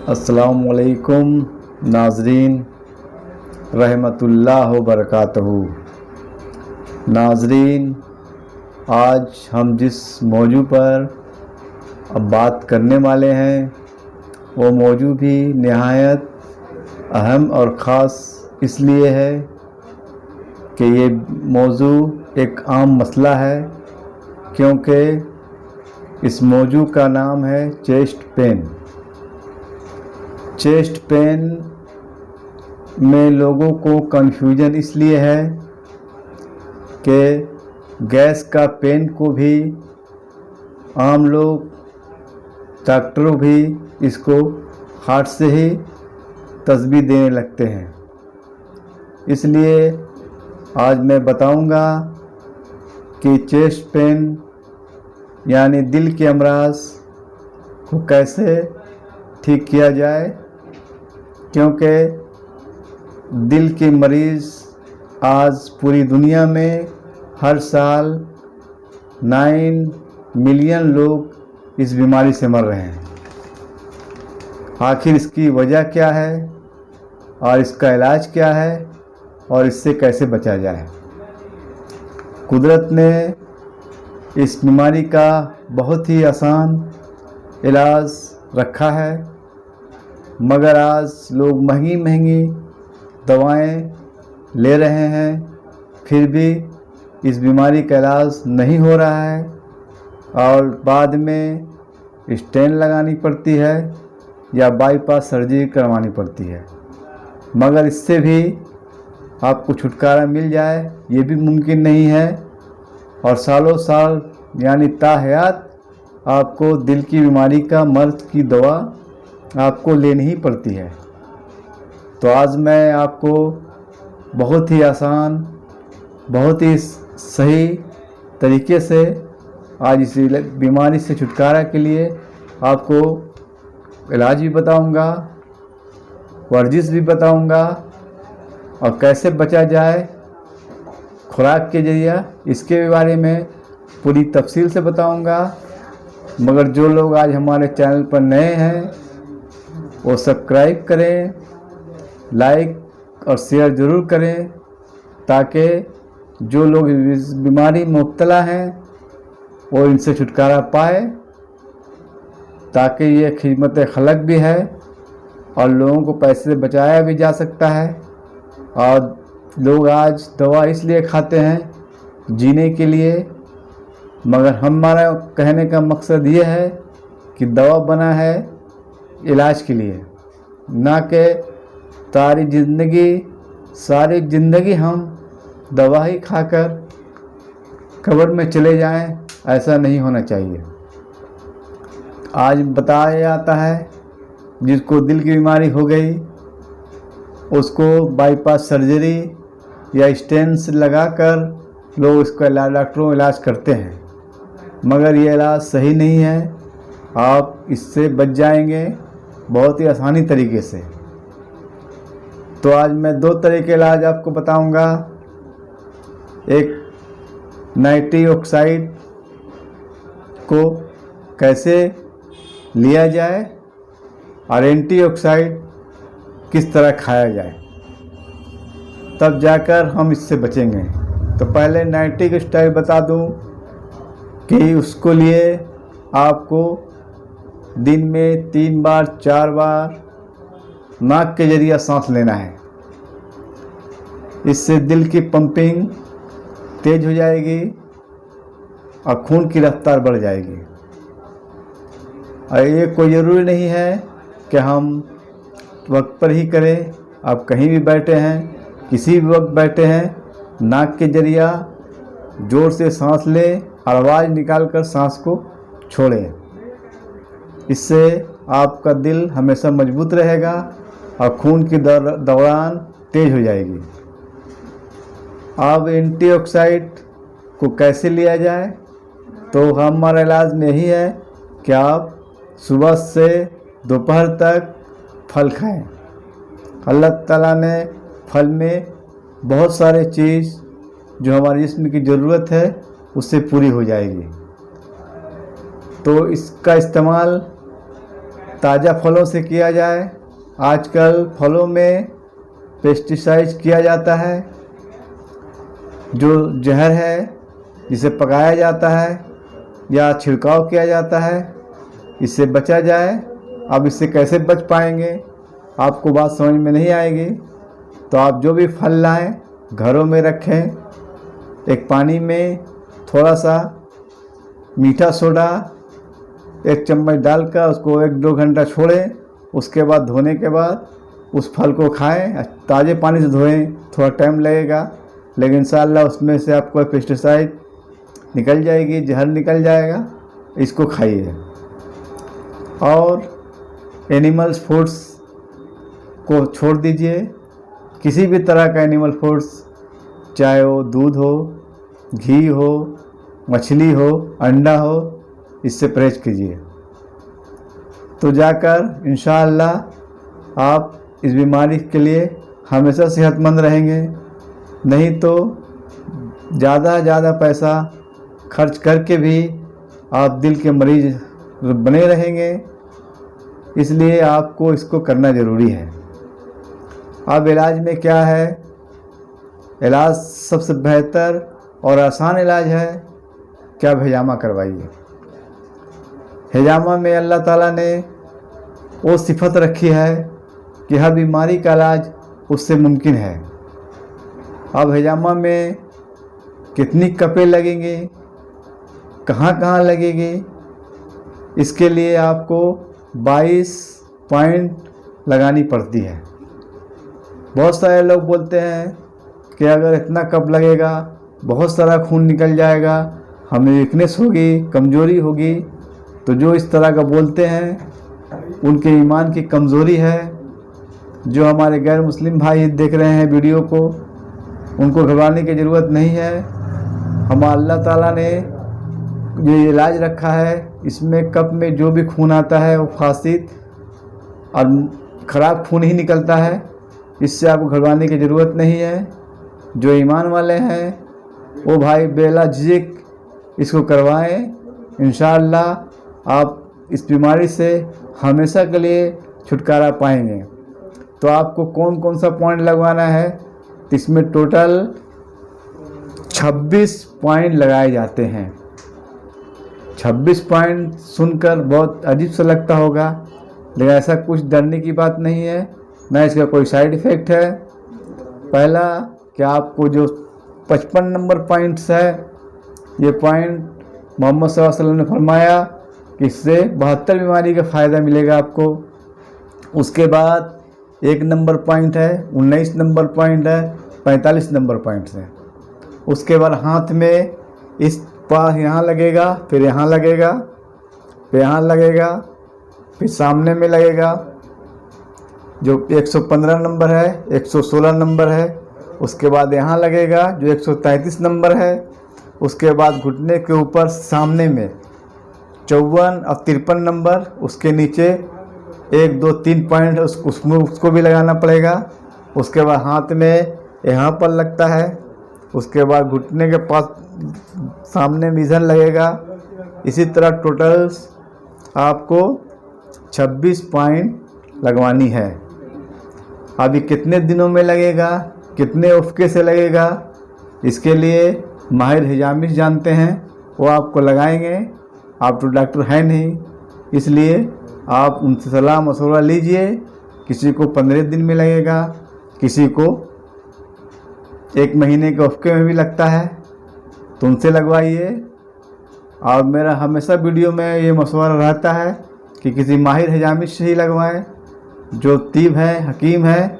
अस्सलामुअलैकुम नाज़रीन रहमतुल्लाह व बरकातहू। नाज़रीन, आज हम जिस मौजू पर अब बात करने वाले हैं वो मौजू भी नहायत अहम और ख़ास इसलिए है कि ये मौजू एक आम मसला है, क्योंकि इस मौजू का नाम है चेस्ट पेन। चेस्ट पेन में लोगों को कन्फ्यूजन इसलिए है कि गैस का पेन को भी आम लोग, डॉक्टरों भी इसको हार्ट से ही तस्बीह देने लगते हैं। इसलिए आज मैं बताऊंगा कि चेस्ट पेन यानी दिल के अमराज को कैसे ठीक किया जाए, क्योंकि दिल के मरीज़ आज पूरी दुनिया में हर साल 9 मिलियन लोग इस बीमारी से मर रहे हैं। आखिर इसकी वजह क्या है और इसका इलाज क्या है और इससे कैसे बचा जाए। कुदरत ने इस बीमारी का बहुत ही आसान इलाज रखा है, मगर आज लोग महंगी महंगी दवाएं ले रहे हैं, फिर भी इस बीमारी का इलाज नहीं हो रहा है और बाद में स्टेंट लगानी पड़ती है या बाईपास सर्जरी करवानी पड़ती है। मगर इससे भी आपको छुटकारा मिल जाए ये भी मुमकिन नहीं है और सालों साल यानी ताहयात आपको दिल की बीमारी का मर्ज की दवा आपको लेनी ही पड़ती है। तो आज मैं आपको बहुत ही आसान, बहुत ही सही तरीके से आज इस बीमारी से छुटकारा के लिए आपको इलाज भी बताऊंगा, वर्जिश भी बताऊंगा और कैसे बचा जाए खुराक के जरिए, इसके बारे में पूरी तफसील से बताऊंगा। मगर जो लोग आज हमारे चैनल पर नए हैं वो सब्सक्राइब करें, लाइक और शेयर ज़रूर करें, ताकि जो लोग इस बीमारी में मुब्तला हैं वो इनसे छुटकारा पाए, ताकि ये खिदमत खलक भी है और लोगों को पैसे से बचाया भी जा सकता है। और लोग आज दवा इसलिए खाते हैं जीने के लिए, मगर हमारा कहने का मकसद ये है कि दवा बना है इलाज के लिए, ना कि सारी ज़िंदगी हम दवा ही खाकर कब्र में चले जाएं, ऐसा नहीं होना चाहिए। आज बताया जाता है जिसको दिल की बीमारी हो गई उसको बाईपास सर्जरी या स्टेंट लगाकर लोग इसका डॉक्टरों इलाज करते हैं, मगर ये इलाज सही नहीं है। आप इससे बच जाएंगे बहुत ही आसानी तरीके से। तो आज मैं 2 तरह के इलाज आपको बताऊंगा। एक नाइट्रिक ऑक्साइड को कैसे लिया जाए और एंटीऑक्साइड किस तरह खाया जाए, तब जाकर हम इससे बचेंगे। तो पहले नाइट्रिक ऑक्साइड बता दूं कि उसको लिए आपको दिन में 3 बार 4 बार नाक के जरिए सांस लेना है। इससे दिल की पंपिंग तेज हो जाएगी और खून की रफ्तार बढ़ जाएगी। और ये कोई ज़रूरी नहीं है कि हम वक्त पर ही करें। आप कहीं भी बैठे हैं, किसी भी वक्त बैठे हैं, नाक के जरिए ज़ोर से सांस लें और आवाज़ निकालकर सांस को छोड़ें। इससे आपका दिल हमेशा मजबूत रहेगा और खून की दौरान तेज हो जाएगी। अब एंटीऑक्साइड को कैसे लिया जाए, तो हमारा इलाज में यही है कि आप सुबह से दोपहर तक फल खाएं। अल्लाह ताला ने फल में बहुत सारे चीज़ जो हमारे जिस्म की ज़रूरत है उससे पूरी हो जाएगी। तो इसका इस्तेमाल ताज़ा फलों से किया जाए। आजकल फलों में पेस्टिसाइड किया जाता है, जो जहर है, जिसे पकाया जाता है या छिड़काव किया जाता है, इससे बचा जाए। अब इससे कैसे बच पाएंगे, आपको बात समझ में नहीं आएगी। तो आप जो भी फल लाएं घरों में रखें। एक पानी में थोड़ा सा मीठा सोडा 1 चम्मच डालकर उसको 1-2 घंटा छोड़ें। उसके बाद धोने के बाद उस फल को खाएं। ताज़े पानी से धोएं, थोड़ा टाइम लगेगा, लेकिन इंशाअल्लाह उसमें से आपको पेस्टिसाइड निकल जाएगी, जहर निकल जाएगा। इसको खाइए। और एनिमल्स फूड्स को छोड़ दीजिए। किसी भी तरह का एनिमल फूड्स, चाहे वो दूध हो, घी हो, मछली हो, अंडा हो, इससे परहेज कीजिए। तो जाकर इंशाअल्लाह आप इस बीमारी के लिए हमेशा सेहतमंद रहेंगे। नहीं तो ज़्यादा पैसा खर्च करके भी आप दिल के मरीज बने रहेंगे। इसलिए आपको इसको करना ज़रूरी है। अब इलाज में क्या है? इलाज सबसे बेहतर और आसान इलाज है कि आप हिजामा करवाइए। हिजामा में अल्लाह ताला ने वो सिफत रखी है कि हर बीमारी का इलाज उससे मुमकिन है। अब हिजामा में कितनी कपें लगेंगी, कहाँ लगेगी, इसके लिए आपको 22 पॉइंट लगानी पड़ती है। बहुत सारे लोग बोलते हैं कि अगर इतना कप लगेगा बहुत सारा खून निकल जाएगा, हमें वीकनेस होगी, कमज़ोरी होगी। तो जो इस तरह का बोलते हैं उनके ईमान की कमज़ोरी है। जो हमारे गैर मुस्लिम भाई देख रहे हैं वीडियो को, उनको घबराने की ज़रूरत नहीं है। हमारा अल्लाह ताला ने ये इलाज रखा है। इसमें कप में जो भी खून आता है वो फासिद और ख़राब खून ही निकलता है। इससे आपको घबराने की ज़रूरत नहीं है। जो ईमान वाले हैं वो भाई बेला झिझक इसको करवाएं। इंशाअल्लाह आप इस बीमारी से हमेशा के लिए छुटकारा पाएंगे। तो आपको कौन कौन सा पॉइंट लगवाना है? तो इसमें टोटल 26 पॉइंट लगाए जाते हैं। 26 पॉइंट सुनकर बहुत अजीब सा लगता होगा, लेकिन ऐसा कुछ डरने की बात नहीं है, ना इसका कोई साइड इफ़ेक्ट है। पहला कि आपको जो 55 नंबर पॉइंट्स है, ये पॉइंट मोहम्मद सल्लल्लाहु अलैहि वसल्लम ने फरमाया कि इससे 72 बीमारी का फ़ायदा मिलेगा आपको। उसके बाद 1 नंबर पॉइंट है, 19 नंबर पॉइंट है, 45 नंबर पॉइंट्स हैं। उसके बाद हाथ में इस पास यहाँ लगेगा, फिर यहाँ लगेगा, फिर यहाँ लगेगा, फिर सामने में लगेगा जो 115 नंबर है, 116 नंबर है। उसके बाद यहाँ लगेगा जो 133 नंबर है। उसके बाद घुटने के ऊपर सामने में 54 और 53 नंबर। उसके नीचे 1, 2, 3 पॉइंट उसको भी लगाना पड़ेगा। उसके बाद हाथ में यहाँ पर लगता है। उसके बाद घुटने के पास सामने में इधर लगेगा। इसी तरह टोटल आपको 26 पॉइंट लगवानी है। अभी कितने दिनों में लगेगा, कितने उफ़के से लगेगा, इसके लिए माहिर हिजामिस्ट जानते हैं, वो आपको लगाएंगे। आप तो डॉक्टर हैं नहीं, इसलिए आप उनसे सलाह मशवरा लीजिए। किसी को 15 दिन में लगेगा, किसी को 1 महीने के उफ़के में भी लगता है, तो उनसे लगवाइए। और मेरा हमेशा वीडियो में ये मशवरा रहता है कि किसी माहिर हिजामिस्ट से ही लगवाएं, जो तीब है, हकीम है,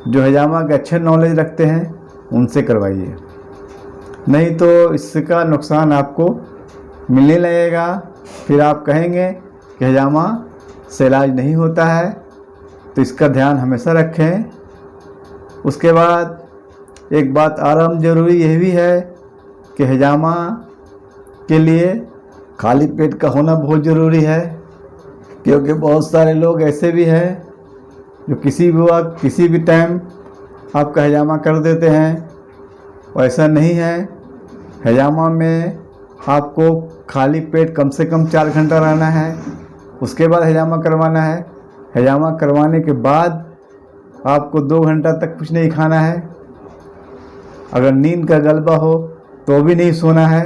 जो हिजामा के अच्छे नॉलेज रखते हैं, उनसे करवाइए। नहीं तो इसका नुकसान आपको मिलने लगेगा। फिर आप कहेंगे कि हिजामा से इलाज नहीं होता है। तो इसका ध्यान हमेशा रखें। उसके बाद एक बात और ज़रूरी यह भी है कि हिजामा के लिए खाली पेट का होना बहुत ज़रूरी है, क्योंकि बहुत सारे लोग ऐसे भी हैं जो किसी भी वक्त किसी भी टाइम आपका हिजामा कर देते हैं। ऐसा नहीं है। हिजामा में आपको खाली पेट कम से कम 4 घंटा रहना है। उसके बाद हिजामा करवाना है। हिजामा करवाने के बाद आपको 2 घंटा तक कुछ नहीं खाना है। अगर नींद का गलबा हो तो भी नहीं सोना है।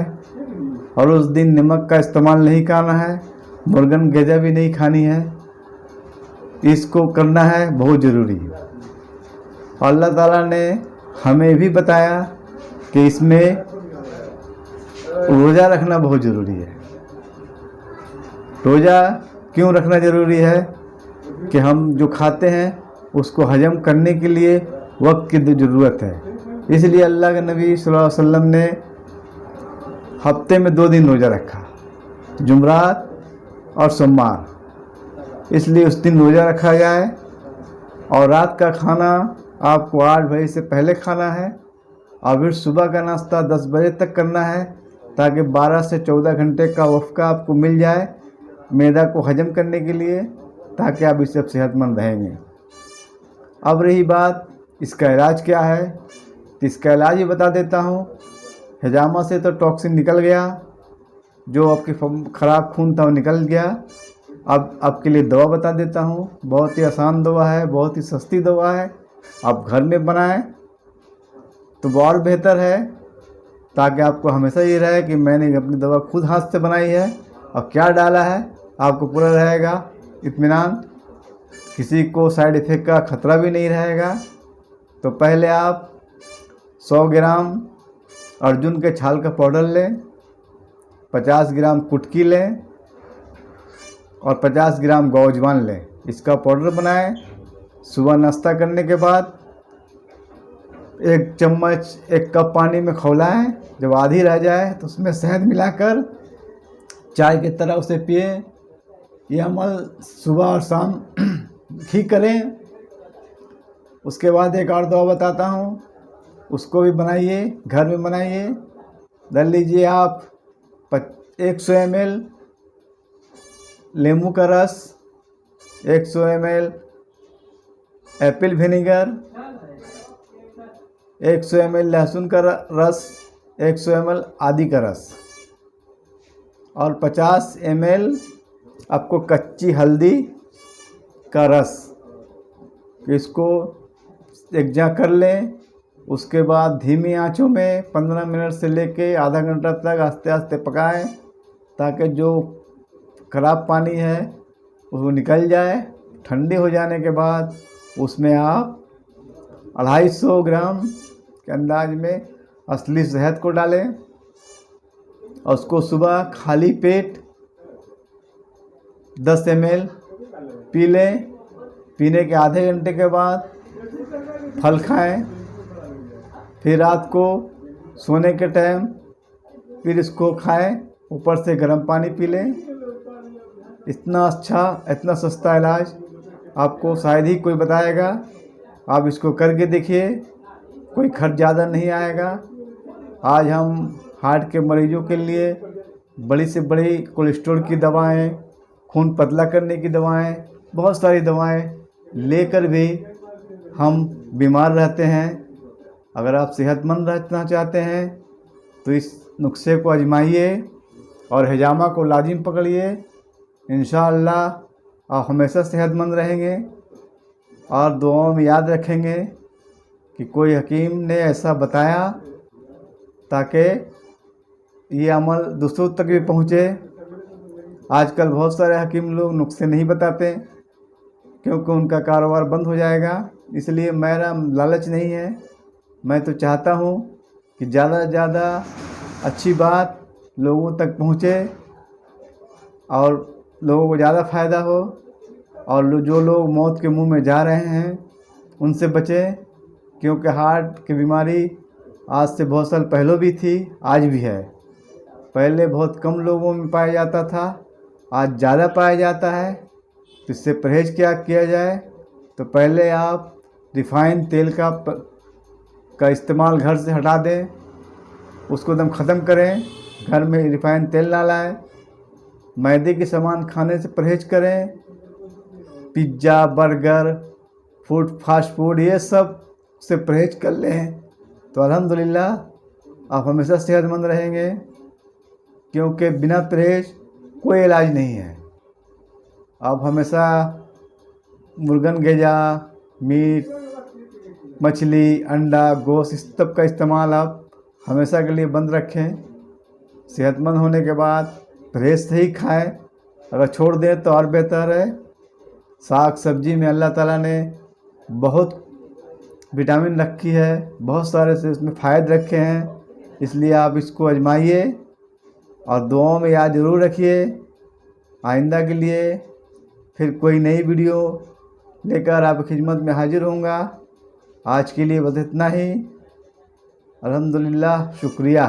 और उस दिन नमक का इस्तेमाल नहीं करना है। मुर्गन गजा भी नहीं खानी है। इसको करना है, बहुत ज़रूरी है। अल्लाह ताला ने हमें भी बताया कि इसमें रोज़ा रखना बहुत ज़रूरी है। रोज़ा क्यों रखना ज़रूरी है? कि हम जो खाते हैं उसको हजम करने के लिए वक्त की ज़रूरत है। इसलिए अल्लाह के नबी सल्लल्लाहु अलैहि वसल्लम ने हफ्ते में 2 दिन रोज़ा रखा, जुमरात और सोमवार। इसलिए उस दिन रोज़ा रखा जाए। और रात का खाना आपको 8 बजे से पहले खाना है। और फिर सुबह का नाश्ता 10 बजे तक करना है, ताकि 12 से 14 घंटे का वक़्त आपको मिल जाए मैदा को हजम करने के लिए, ताकि आप इससे सेहतमंद रहेंगे। अब रही बात इसका इलाज क्या है, तो इसका इलाज ही बता देता हूँ। हिजामा से तो टॉक्सिन निकल गया, जो आपके ख़राब खून था वो निकल गया। अब आपके लिए दवा बता देता हूँ। बहुत ही आसान दवा है, बहुत ही सस्ती दवा है। आप घर में बनाएं तो और बेहतर है, ताकि आपको हमेशा ये रहे कि मैंने अपनी दवा खुद हाथ से बनाई है और क्या डाला है। आपको पूरा रहेगा इत्मीनान, किसी को साइड इफ़ेक्ट का ख़तरा भी नहीं रहेगा। तो पहले आप 100 ग्राम अर्जुन के छाल का पाउडर लें, 50 ग्राम कुटकी लें और 50 ग्राम गौजवान लें। इसका पाउडर बनाएं। सुबह नाश्ता करने के बाद 1 चम्मच 1 कप पानी में खौलाएं। जब आधी रह जाए तो उसमें शहद मिलाकर चाय की तरह उसे पिए। ये अमल सुबह और शाम ही करें। उसके बाद एक और दवा बताता हूँ, उसको भी बनाइए, घर में बनाइए। डाल लीजिए आप 100 ml नींबू का रस, 100 ml एप्पल विनेगर, 100 ml लहसुन का रस, 100 ml आदि का रस और 50 ml आपको कच्ची हल्दी का रस। इसको एकजा कर लें। उसके बाद धीमी आंचों में 15 मिनट से लेके आधा घंटा तक आस्ते आस्ते पकाएं, ताकि जो खराब पानी है वो निकल जाए। ठंडी हो जाने के बाद उसमें आप 250 ग्राम के अंदाज में असली शहद को डालें और उसको सुबह खाली पेट 10 ml पी लें। पीने के आधे घंटे के बाद फल खाएं। फिर रात को सोने के टाइम फिर इसको खाएं, ऊपर से गर्म पानी पी लें। इतना अच्छा, इतना सस्ता इलाज आपको शायद ही कोई बताएगा। आप इसको करके देखिए, कोई खर्च ज़्यादा नहीं आएगा। आज हम हार्ट के मरीजों के लिए बड़ी से बड़ी कोलेस्ट्रॉल की दवाएं, खून पतला करने की दवाएं, बहुत सारी दवाएं लेकर भी हम बीमार रहते हैं। अगर आप सेहतमंद रहना चाहते हैं तो इस नुस्खे को आजमाइए और हिजामा को लाजिम पकड़िए। इंशाअल्लाह आप हमेशा सेहतमंद रहेंगे। और दुआओं में याद रखेंगे कि कोई हकीम ने ऐसा बताया, ताकि ये अमल दूसरों तक भी पहुँचे। आजकल बहुत सारे हकीम लोग नुस्खे नहीं बताते, क्योंकि उनका कारोबार बंद हो जाएगा। इसलिए मेरा लालच नहीं है। मैं तो चाहता हूँ कि ज़्यादा से ज़्यादा अच्छी बात लोगों तक पहुँचे और लोगों को ज़्यादा फ़ायदा हो। और जो लोग मौत के मुंह में जा रहे हैं उनसे बचें, क्योंकि हार्ट की बीमारी आज से बहुत साल पहले भी थी, आज भी है। पहले बहुत कम लोगों में पाया जाता था, आज ज़्यादा पाया जाता है। तो इससे परहेज़ क्या किया जाए? तो पहले आप रिफाइंड तेल का इस्तेमाल घर से हटा दें, उसको एकदम ख़त्म करें। घर में रिफाइंड तेल ना लाएं। मैदे के सामान खाने से परहेज करें। पिज्ज़ा, बर्गर, फास्ट फूड, ये सब से परहेज कर लें तो अल्हम्दुलिल्लाह आप हमेशा सेहतमंद रहेंगे। क्योंकि बिना परहेज कोई इलाज नहीं है। आप हमेशा मुर्गन गेजा, मीट, मछली, अंडा, गोश्त इस सब का इस्तेमाल आप हमेशा के लिए बंद रखें। सेहतमंद होने के बाद परहेज से ही खाएं। अगर छोड़ दें तो और बेहतर है। साग सब्जी में अल्लाह ताला ने बहुत विटामिन रखी है, बहुत सारे से उसमें फ़ायदे रखे हैं, इसलिए आप इसको आजमाइए और दुआओं में याद ज़रूर रखिए। आइंदा के लिए फिर कोई नई वीडियो लेकर आपकी खिदमत में हाजिर होऊंगा। आज के लिए बस इतना ही। अल्हम्दुलिल्लाह, शुक्रिया।